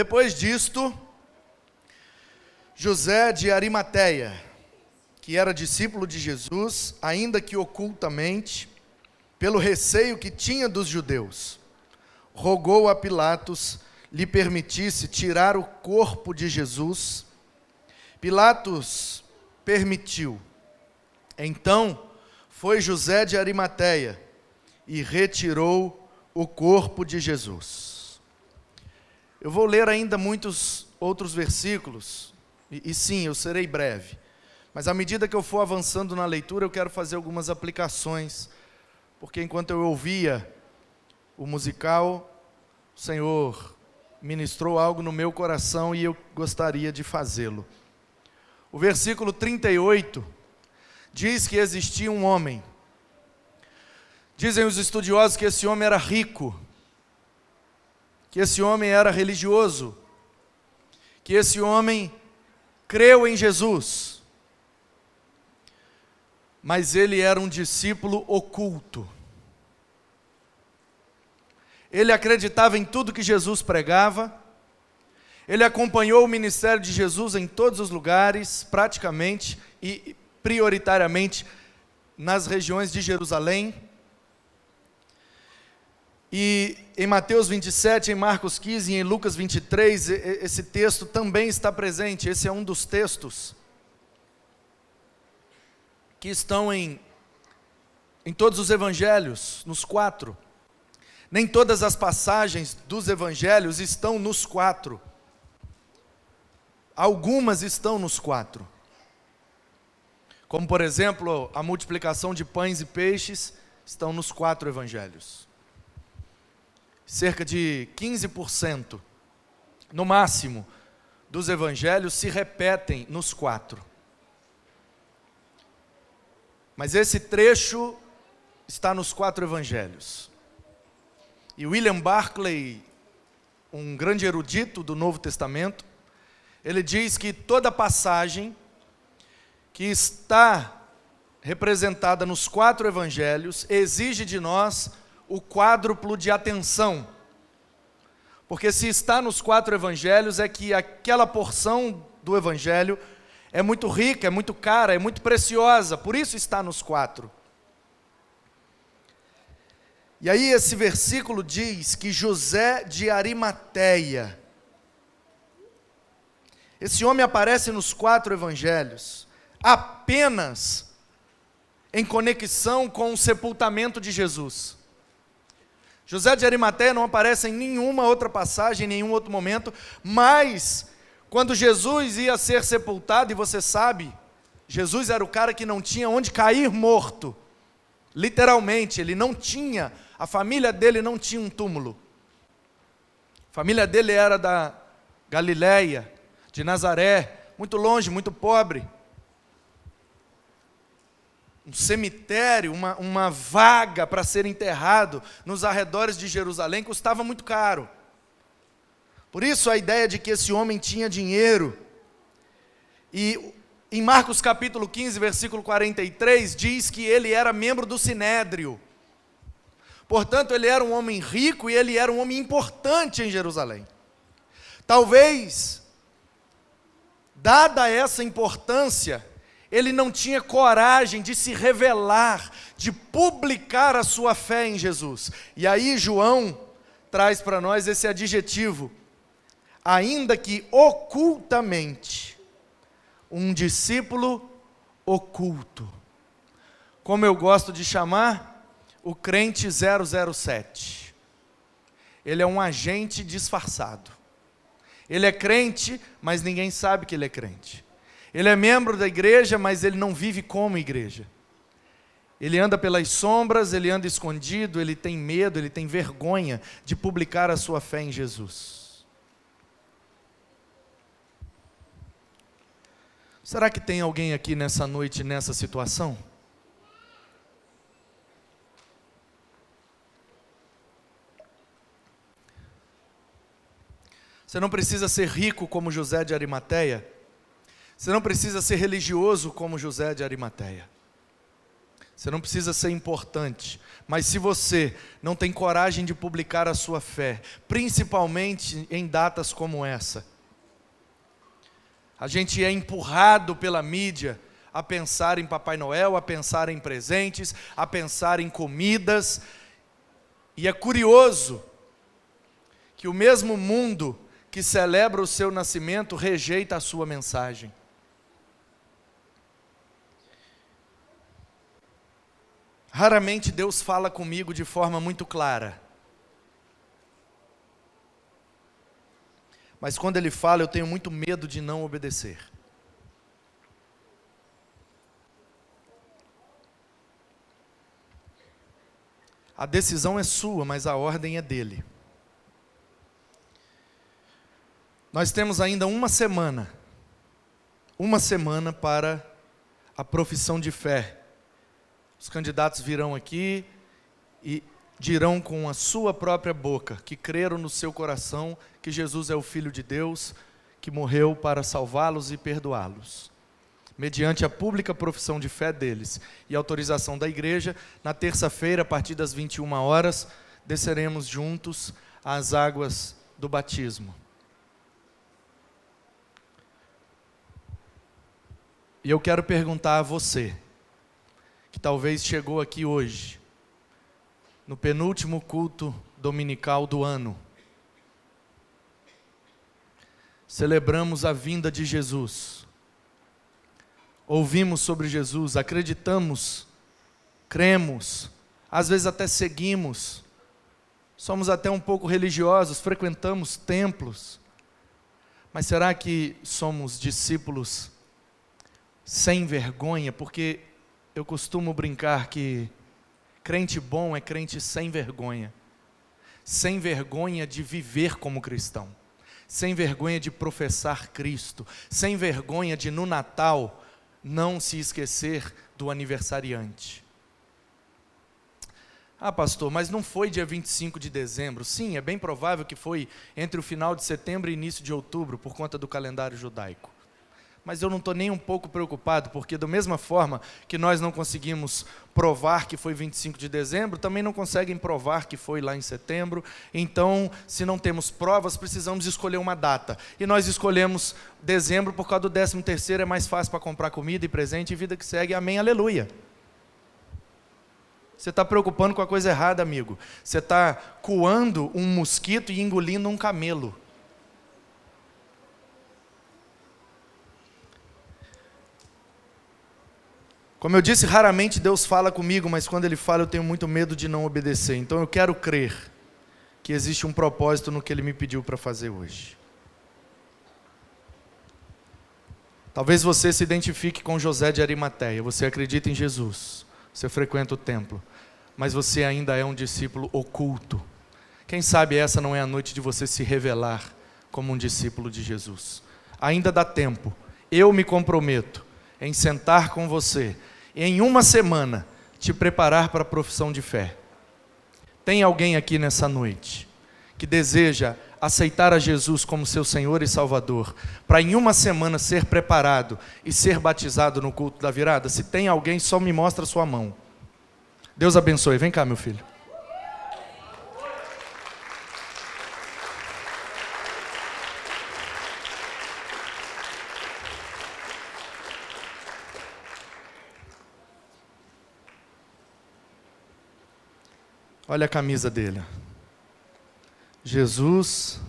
Depois disto, José de Arimateia, que era discípulo de Jesus, ainda que ocultamente, pelo receio que tinha dos judeus, rogou a Pilatos lhe permitisse tirar o corpo de Jesus. Pilatos permitiu. Então foi José de Arimateia e retirou o corpo de Jesus. Eu vou ler ainda muitos outros versículos, e sim, eu serei breve. Mas à medida que eu for avançando na leitura, eu quero fazer algumas aplicações, porque enquanto eu ouvia o musical, o Senhor ministrou algo no meu coração e eu gostaria de fazê-lo. O versículo 38 diz que existia um homem. Dizem os estudiosos que esse homem era rico, que esse homem era religioso, que esse homem creu em Jesus, mas ele era um discípulo oculto. Ele acreditava em tudo que Jesus pregava, ele acompanhou o ministério de Jesus em todos os lugares, praticamente e prioritariamente nas regiões de Jerusalém. E em Mateus 27, em Marcos 15 e em Lucas 23, esse texto também está presente. Esse é um dos textos que estão em todos os evangelhos, nos 4. Nem todas as passagens dos evangelhos estão nos 4. Algumas estão nos 4. Como, por exemplo, a multiplicação de pães e peixes estão nos 4 evangelhos. Cerca de 15%, no máximo, dos evangelhos se repetem nos 4. Mas esse trecho está nos 4 evangelhos. E William Barclay, um grande erudito do Novo Testamento, ele diz que toda passagem que está representada nos 4 evangelhos exige de nós o quádruplo de atenção. Porque se está nos 4 evangelhos, é que aquela porção do evangelho é muito rica, é muito cara, é muito preciosa, por isso está nos 4. E aí esse versículo diz que José de Arimateia, esse homem aparece nos 4 evangelhos, apenas em conexão com o sepultamento de Jesus. José de Arimateia não aparece em nenhuma outra passagem, em nenhum outro momento, mas quando Jesus ia ser sepultado, e você sabe, Jesus era o cara que não tinha onde cair morto, literalmente, ele não tinha, a família dele não tinha um túmulo, a família dele era da Galileia, de Nazaré, muito longe, muito pobre, um cemitério, uma vaga para ser enterrado nos arredores de Jerusalém custava muito caro. Por isso a ideia de que esse homem tinha dinheiro. E em Marcos capítulo 15, versículo 43, diz que ele era membro do Sinédrio. Portanto, ele era um homem rico e ele era um homem importante em Jerusalém. Talvez, dada essa importância, ele não tinha coragem de se revelar, de publicar a sua fé em Jesus. E aí João traz para nós esse adjetivo, ainda que ocultamente, um discípulo oculto. Como eu gosto de chamar, o crente 007. Ele é um agente disfarçado. Ele é crente, mas ninguém sabe que ele é crente. Ele é membro da igreja, mas ele não vive como igreja. Ele anda pelas sombras, ele anda escondido, ele tem medo, ele tem vergonha de publicar a sua fé em Jesus. Será que tem alguém aqui nessa noite, nessa situação? Você não precisa ser rico como José de Arimateia. Você não precisa ser religioso como José de Arimateia. Você não precisa ser importante, mas se você não tem coragem de publicar a sua fé, principalmente em datas como essa, a gente é empurrado pela mídia a pensar em Papai Noel, a pensar em presentes, a pensar em comidas, e é curioso que o mesmo mundo que celebra o seu nascimento rejeita a sua mensagem. Raramente Deus fala comigo de forma muito clara. Mas quando Ele fala, eu tenho muito medo de não obedecer. A decisão é sua, mas a ordem é dele. Nós temos ainda uma semana para a profissão de fé. Os candidatos virão aqui e dirão com a sua própria boca que creram no seu coração que Jesus é o Filho de Deus, que morreu para salvá-los e perdoá-los. Mediante a pública profissão de fé deles e autorização da igreja, na terça-feira, a partir das 21 horas, desceremos juntos às águas do batismo. E eu quero perguntar a você, que talvez chegou aqui hoje, no penúltimo culto dominical do ano. Celebramos a vinda de Jesus. Ouvimos sobre Jesus, acreditamos, cremos, às vezes até seguimos. Somos até um pouco religiosos, frequentamos templos. Mas será que somos discípulos sem vergonha? Porque eu costumo brincar que crente bom é crente sem vergonha. Sem vergonha de viver como cristão. Sem vergonha de professar Cristo. Sem vergonha de, no Natal, não se esquecer do aniversariante. Ah, pastor, mas não foi dia 25 de dezembro. Sim, é bem provável que foi entre o final de setembro e início de outubro, por conta do calendário judaico. Mas eu não estou nem um pouco preocupado, porque da mesma forma que nós não conseguimos provar que foi 25 de dezembro, também não conseguem provar que foi lá em setembro. Então, se não temos provas, precisamos escolher uma data. E nós escolhemos dezembro por causa do 13º, é mais fácil para comprar comida e presente, e vida que segue, amém, aleluia. Você está preocupando com a coisa errada, amigo. Você está coando um mosquito e engolindo um camelo. Como eu disse, raramente Deus fala comigo, mas quando Ele fala eu tenho muito medo de não obedecer. Então eu quero crer que existe um propósito no que Ele me pediu para fazer hoje. Talvez você se identifique com José de Arimateia, você acredita em Jesus, você frequenta o templo, mas você ainda é um discípulo oculto. Quem sabe essa não é a noite de você se revelar como um discípulo de Jesus. Ainda dá tempo, eu me comprometo em sentar com você, em uma semana, te preparar para a profissão de fé. Tem alguém aqui nessa noite que deseja aceitar a Jesus como seu Senhor e Salvador, para em uma semana ser preparado e ser batizado no culto da virada? Se tem alguém, só me mostra a sua mão. Deus abençoe. Vem cá, meu filho. Olha a camisa dele. Jesus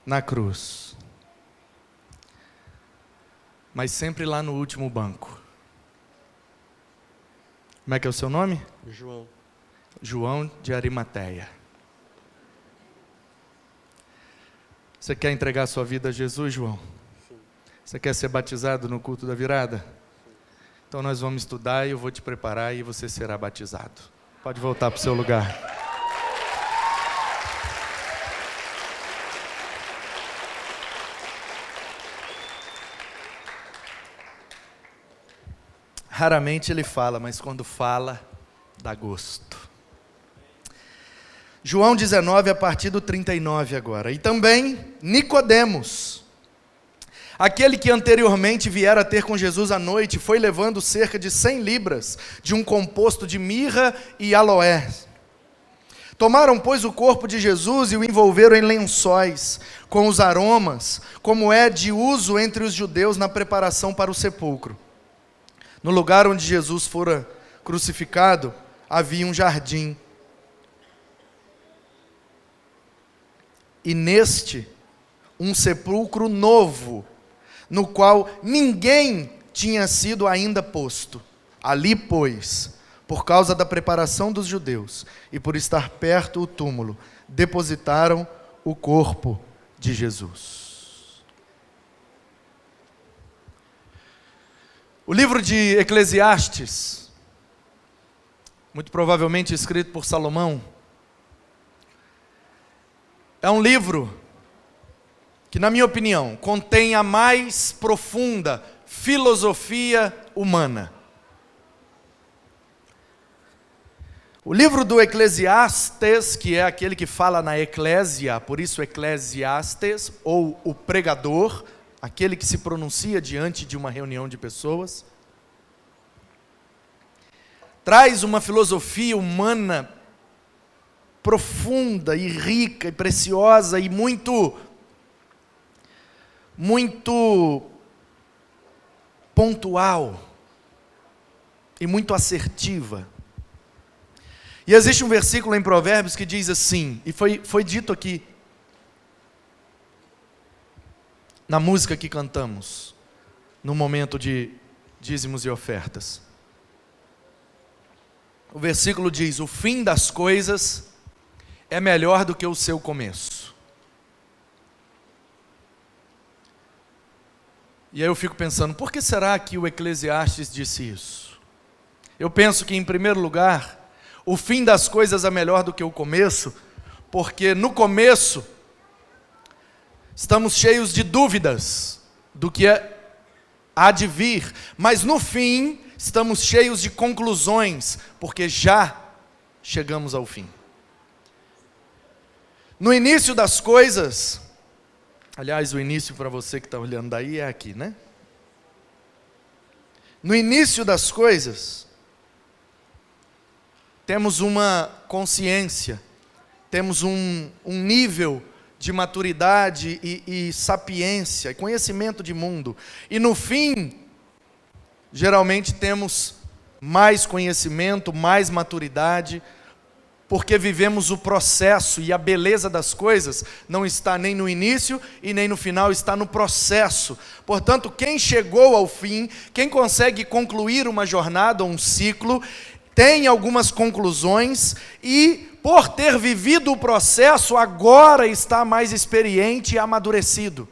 na cruz. Mas sempre lá no último banco. Como é que é o seu nome? João. João de Arimateia. Você quer entregar sua vida a Jesus, João? Sim. Você quer ser batizado no culto da virada? Sim. Então nós vamos estudar e eu vou te preparar e você será batizado. Pode voltar para o seu lugar. Raramente ele fala, mas quando fala, dá gosto. João 19, a partir do 39 agora. E também Nicodemos, Aquele que anteriormente viera ter com Jesus à noite foi levando cerca de 100 libras de um composto de mirra e aloé. Tomaram, pois, o corpo de Jesus e o envolveram em lençóis, com os aromas, como é de uso entre os judeus na preparação para o sepulcro. No lugar onde Jesus fora crucificado, havia um jardim. E neste, um sepulcro novo, no qual ninguém tinha sido ainda posto. Ali, pois, por causa da preparação dos judeus e por estar perto o túmulo, depositaram o corpo de Jesus. O livro de Eclesiastes, muito provavelmente escrito por Salomão, é um livro que, na minha opinião, contém a mais profunda filosofia humana. O livro do Eclesiastes, que é aquele que fala na eclésia, por isso Eclesiastes, ou o pregador, aquele que se pronuncia diante de uma reunião de pessoas, traz uma filosofia humana profunda e rica e preciosa e muito pontual e muito assertiva. E existe um versículo em Provérbios que diz assim, e foi dito aqui, na música que cantamos, no momento de dízimos e ofertas. O versículo diz: o fim das coisas é melhor do que o seu começo. E aí eu fico pensando, por que será que o Eclesiastes disse isso? Eu penso que, em primeiro lugar, o fim das coisas é melhor do que o começo, porque no começo estamos cheios de dúvidas do que há de vir, mas no fim estamos cheios de conclusões, porque já chegamos ao fim. No início das coisas, aliás, o início para você que está olhando daí é aqui, né? No início das coisas, temos uma consciência, temos um nível de maturidade e sapiência, e conhecimento de mundo. E no fim, geralmente temos mais conhecimento, mais maturidade, porque vivemos o processo, e a beleza das coisas não está nem no início e nem no final, está no processo. Portanto, quem chegou ao fim, quem consegue concluir uma jornada, um ciclo, tem algumas conclusões e, por ter vivido o processo, agora está mais experiente e amadurecido.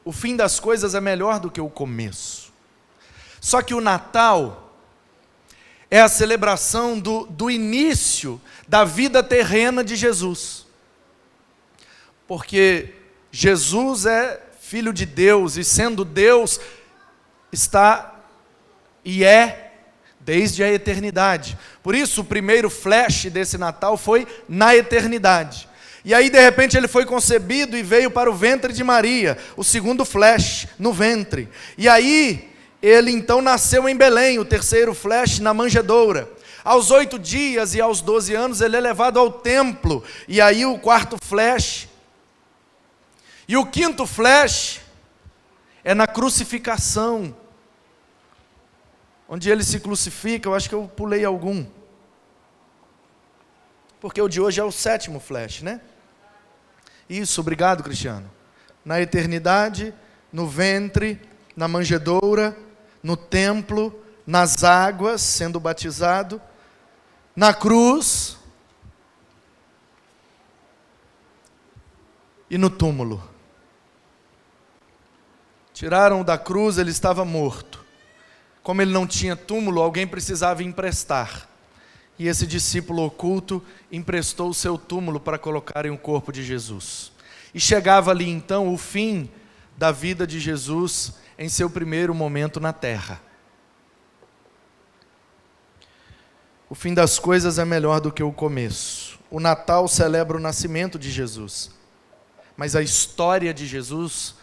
O fim das coisas é melhor do que o começo. Só que o Natal é a celebração do início da vida terrena de Jesus. Porque Jesus é Filho de Deus, e sendo Deus, está e é desde a eternidade. Por isso, o primeiro flash desse Natal foi na eternidade. E aí, de repente, ele foi concebido e veio para o ventre de Maria, o segundo flash, no ventre. E aí, ele então nasceu em Belém, o terceiro flash, na manjedoura. Aos 8 dias e aos 12 anos, ele é levado ao templo. E aí, o quarto flash. E o quinto flash é na crucificação, onde ele se crucifica. Eu acho que eu pulei algum, porque o de hoje é o sétimo flash, né? Isso, obrigado, Cristiano. Na eternidade, no ventre, na manjedoura, no templo, nas águas, sendo batizado, na cruz e no túmulo. Tiraram da cruz, ele estava morto. Como ele não tinha túmulo, alguém precisava emprestar. E esse discípulo oculto emprestou o seu túmulo para colocarem o corpo de Jesus. E chegava ali então o fim da vida de Jesus em seu primeiro momento na terra. O fim das coisas é melhor do que o começo. O Natal celebra o nascimento de Jesus. Mas a história de Jesus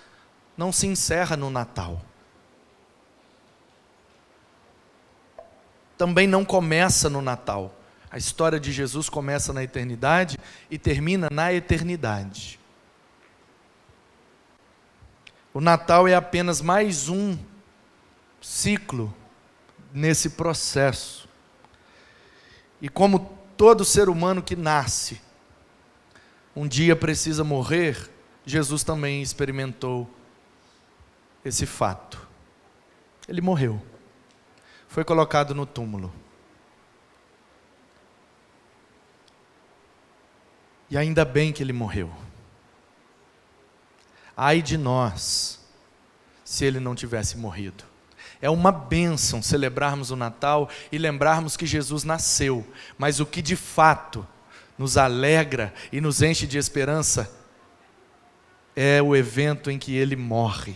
não se encerra no Natal. Também não começa no Natal. A história de Jesus começa na eternidade e termina na eternidade. O Natal é apenas mais um ciclo nesse processo. E como todo ser humano que nasce, um dia precisa morrer, Jesus também experimentou esse fato. Ele morreu. Foi colocado no túmulo. E ainda bem que ele morreu. Ai de nós, se ele não tivesse morrido. É uma bênção celebrarmos o Natal e lembrarmos que Jesus nasceu. Mas o que de fato nos alegra e nos enche de esperança é o evento em que ele morre.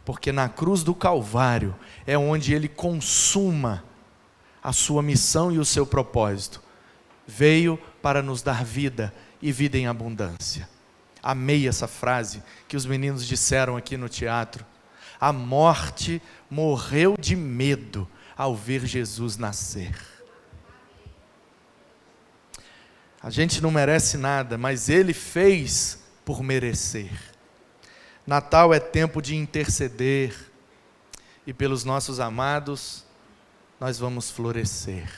Porque na cruz do Calvário é onde ele consuma a sua missão e o seu propósito. Veio para nos dar vida e vida em abundância. Amei essa frase que os meninos disseram aqui no teatro. A morte morreu de medo ao ver Jesus nascer. A gente não merece nada, mas ele fez por merecer. Natal é tempo de interceder, e pelos nossos amados, nós vamos florescer.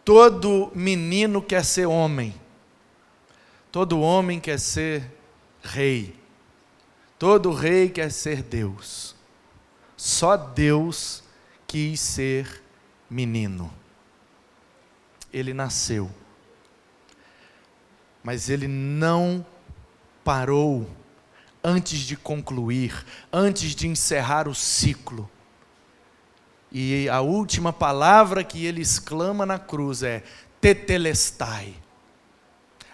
Todo menino quer ser homem, todo homem quer ser rei, todo rei quer ser Deus. Só Deus quis ser menino. Ele nasceu, mas ele não parou antes de concluir, antes de encerrar o ciclo. E a última palavra que ele exclama na cruz é tetelestai.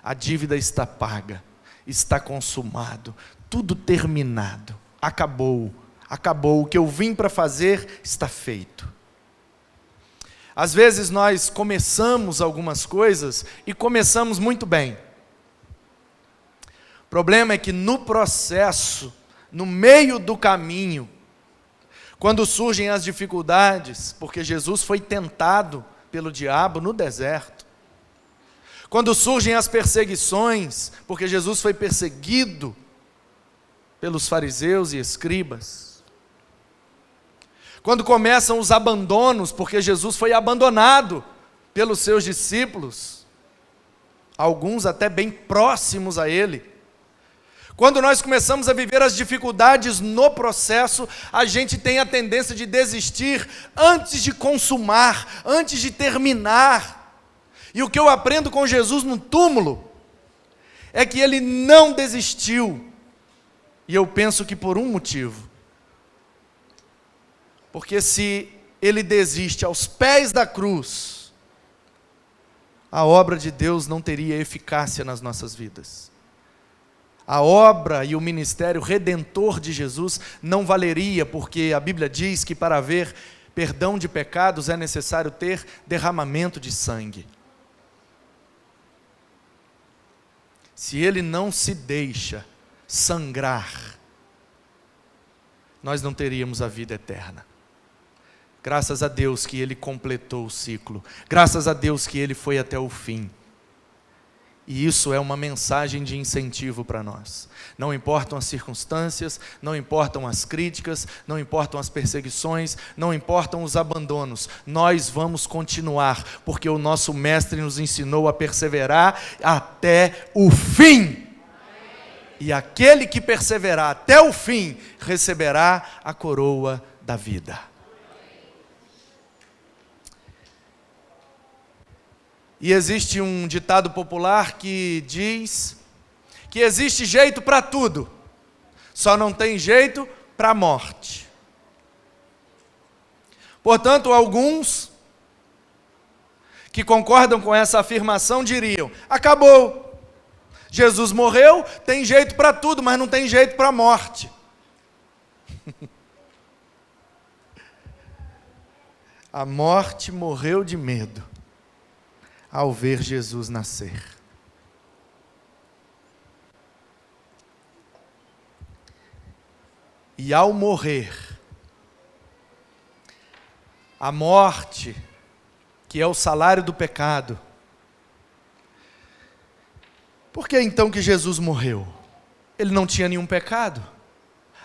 A dívida está paga, está consumado, tudo terminado, acabou, o que eu vim para fazer está feito. Às vezes nós começamos algumas coisas e começamos muito bem. O problema é que no processo, no meio do caminho, quando surgem as dificuldades, porque Jesus foi tentado pelo diabo no deserto, quando surgem as perseguições, porque Jesus foi perseguido pelos fariseus e escribas, quando começam os abandonos, porque Jesus foi abandonado pelos seus discípulos, alguns até bem próximos a ele. Quando nós começamos a viver as dificuldades no processo, a gente tem a tendência de desistir antes de consumar, antes de terminar. E o que eu aprendo com Jesus no túmulo é que ele não desistiu. E eu penso que por um motivo. Porque se ele desiste aos pés da cruz, a obra de Deus não teria eficácia nas nossas vidas. A obra e o ministério redentor de Jesus não valeria, porque a Bíblia diz que para haver perdão de pecados é necessário ter derramamento de sangue. Se ele não se deixa sangrar, nós não teríamos a vida eterna. Graças a Deus que ele completou o ciclo, graças a Deus que ele foi até o fim. E isso é uma mensagem de incentivo para nós. Não importam as circunstâncias, não importam as críticas, não importam as perseguições, não importam os abandonos. Nós vamos continuar, porque o nosso mestre nos ensinou a perseverar até o fim. E aquele que perseverar até o fim, receberá a coroa da vida. E existe um ditado popular que diz que existe jeito para tudo, só não tem jeito para a morte. Portanto, alguns que concordam com essa afirmação diriam: acabou, Jesus morreu, tem jeito para tudo, mas não tem jeito para a morte. A morte morreu de medo ao ver Jesus nascer. E ao morrer, a morte, que é o salário do pecado. Por que então que Jesus morreu? Ele não tinha nenhum pecado.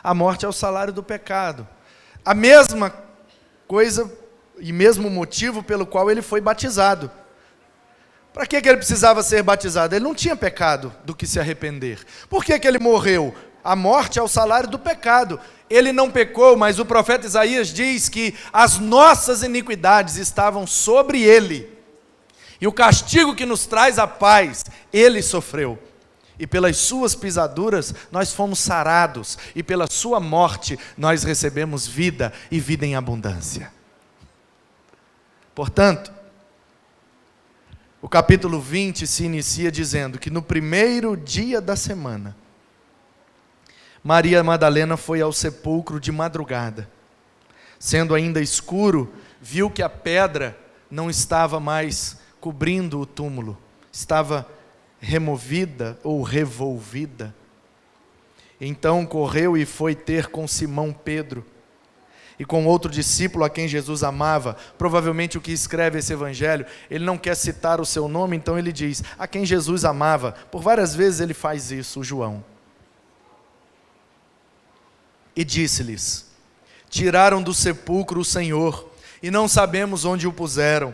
A morte é o salário do pecado. A mesma coisa e mesmo motivo pelo qual ele foi batizado. Para que ele precisava ser batizado? Ele não tinha pecado do que se arrepender. Por que ele morreu? A morte é o salário do pecado. Ele não pecou, mas o profeta Isaías diz que as nossas iniquidades estavam sobre ele. E o castigo que nos traz a paz, ele sofreu. E pelas suas pisaduras nós fomos sarados, e pela sua morte nós recebemos vida e vida em abundância. Portanto, o capítulo 20 se inicia dizendo que no primeiro dia da semana, Maria Madalena foi ao sepulcro de madrugada. Sendo ainda escuro, viu que a pedra não estava mais cobrindo o túmulo, estava removida ou revolvida. Então correu e foi ter com Simão Pedro e com outro discípulo a quem Jesus amava. Provavelmente o que escreve esse evangelho, ele não quer citar o seu nome, então ele diz, a quem Jesus amava. Por várias vezes ele faz isso, o João. E disse-lhes, tiraram do sepulcro o Senhor, e não sabemos onde o puseram.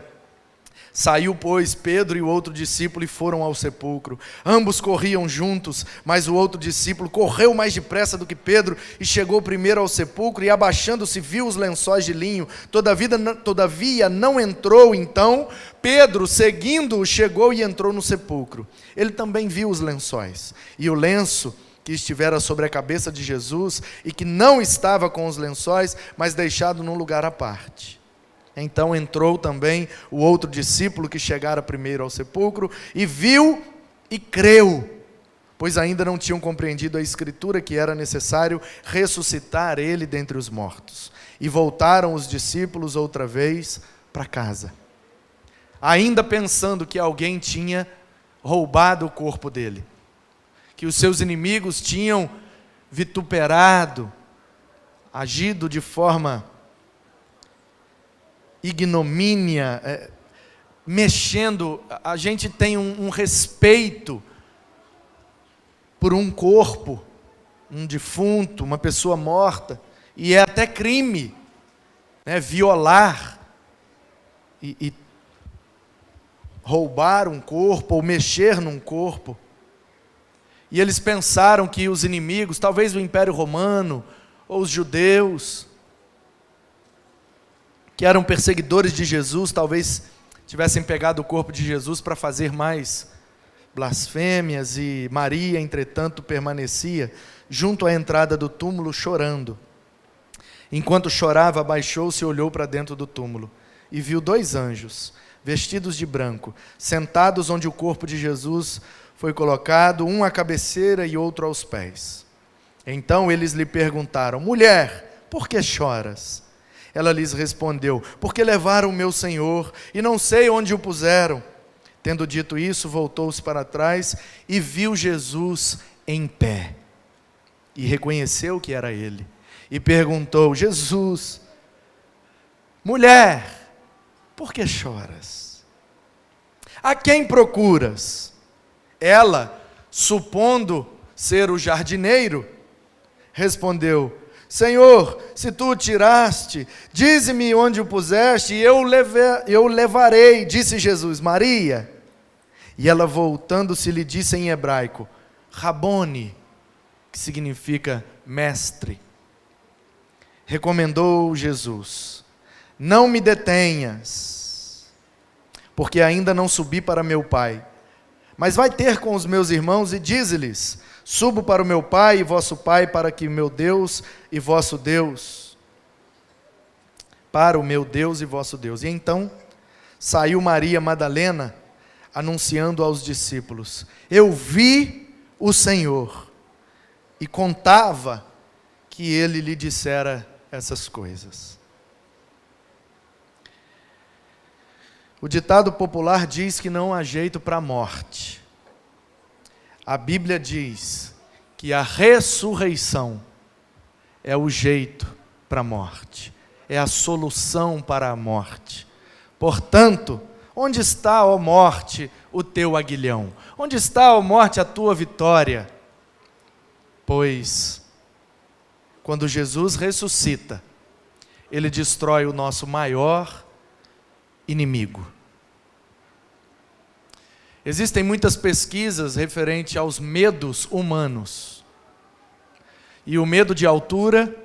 Saiu, pois, Pedro e o outro discípulo e foram ao sepulcro. Ambos corriam juntos, mas o outro discípulo correu mais depressa do que Pedro e chegou primeiro ao sepulcro e, abaixando-se, viu os lençóis de linho. Todavia não entrou. Então Pedro, seguindo-o, chegou e entrou no sepulcro. Ele também viu os lençóis e o lenço que estivera sobre a cabeça de Jesus e que não estava com os lençóis, mas deixado num lugar à parte. Então entrou também o outro discípulo que chegara primeiro ao sepulcro e viu e creu, pois ainda não tinham compreendido a escritura que era necessário ressuscitar ele dentre os mortos. E voltaram os discípulos outra vez para casa, ainda pensando que alguém tinha roubado o corpo dele, que os seus inimigos tinham vituperado, agido de forma ignomínia, mexendo. A gente tem um respeito por um corpo, um defunto, uma pessoa morta, e é até crime, né, violar e roubar um corpo ou mexer num corpo. E eles pensaram que os inimigos, talvez o Império Romano ou os judeus, que eram perseguidores de Jesus, talvez tivessem pegado o corpo de Jesus para fazer mais blasfêmias, e Maria, entretanto, permanecia junto à entrada do túmulo chorando. Enquanto chorava, abaixou-se e olhou para dentro do túmulo, e viu 2 anjos, vestidos de branco, sentados onde o corpo de Jesus foi colocado, um à cabeceira e outro aos pés. Então eles lhe perguntaram, mulher, por que choras? Ela lhes respondeu, porque levaram o meu Senhor, e não sei onde o puseram. Tendo dito isso, voltou-se para trás, e viu Jesus em pé, e reconheceu que era ele, e perguntou, Jesus, mulher, por que choras? A quem procuras? Ela, supondo ser o jardineiro, respondeu, Senhor, se tu o tiraste, dize-me onde o puseste, e eu levarei, disse Jesus, Maria. E ela, voltando-se, lhe disse em hebraico, Rabone, que significa mestre. Recomendou Jesus, não me detenhas, porque ainda não subi para meu Pai, mas vai ter com os meus irmãos e dize-lhes, subo para o meu Pai e vosso Pai, para que meu Deus e vosso Deus, para o meu Deus e vosso Deus. E então saiu Maria Madalena, anunciando aos discípulos, eu vi o Senhor, e contava que ele lhe dissera essas coisas. O ditado popular diz que não há jeito para a morte. A Bíblia diz que a ressurreição é o jeito para a morte, é a solução para a morte. Portanto, onde está, ó morte, o teu aguilhão? Onde está, ó morte, a tua vitória? Pois, quando Jesus ressuscita, Ele destrói o nosso maior inimigo. Existem muitas pesquisas referentes aos medos humanos. E o medo de altura,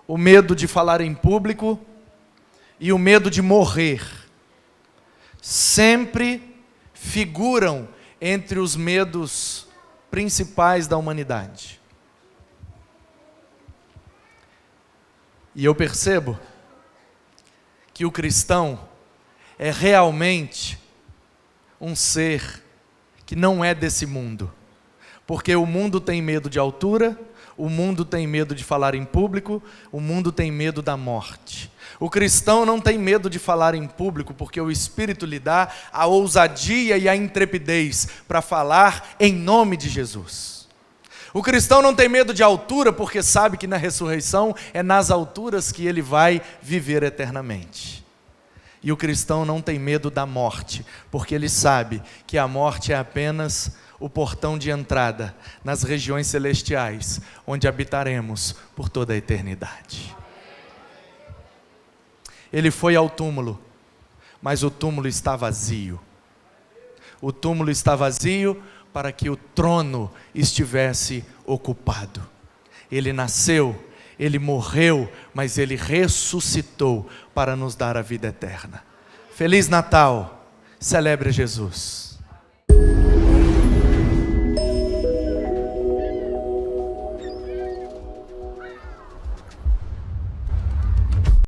o medo de falar em público e o medo de morrer sempre figuram entre os medos principais da humanidade. E eu percebo que o cristão é realmente um ser que não é desse mundo. Porque o mundo tem medo de altura, o mundo tem medo de falar em público, o mundo tem medo da morte. O cristão não tem medo de falar em público, porque o Espírito lhe dá a ousadia e a intrepidez para falar em nome de Jesus. O cristão não tem medo de altura, porque sabe que na ressurreição é nas alturas que ele vai viver eternamente. E o cristão não tem medo da morte, porque ele sabe que a morte é apenas o portão de entrada nas regiões celestiais, onde habitaremos por toda a eternidade. Ele foi ao túmulo, mas o túmulo está vazio. O túmulo está vazio para que o trono estivesse ocupado. Ele nasceu, Ele morreu, mas Ele ressuscitou para nos dar a vida eterna. Feliz Natal, celebre Jesus.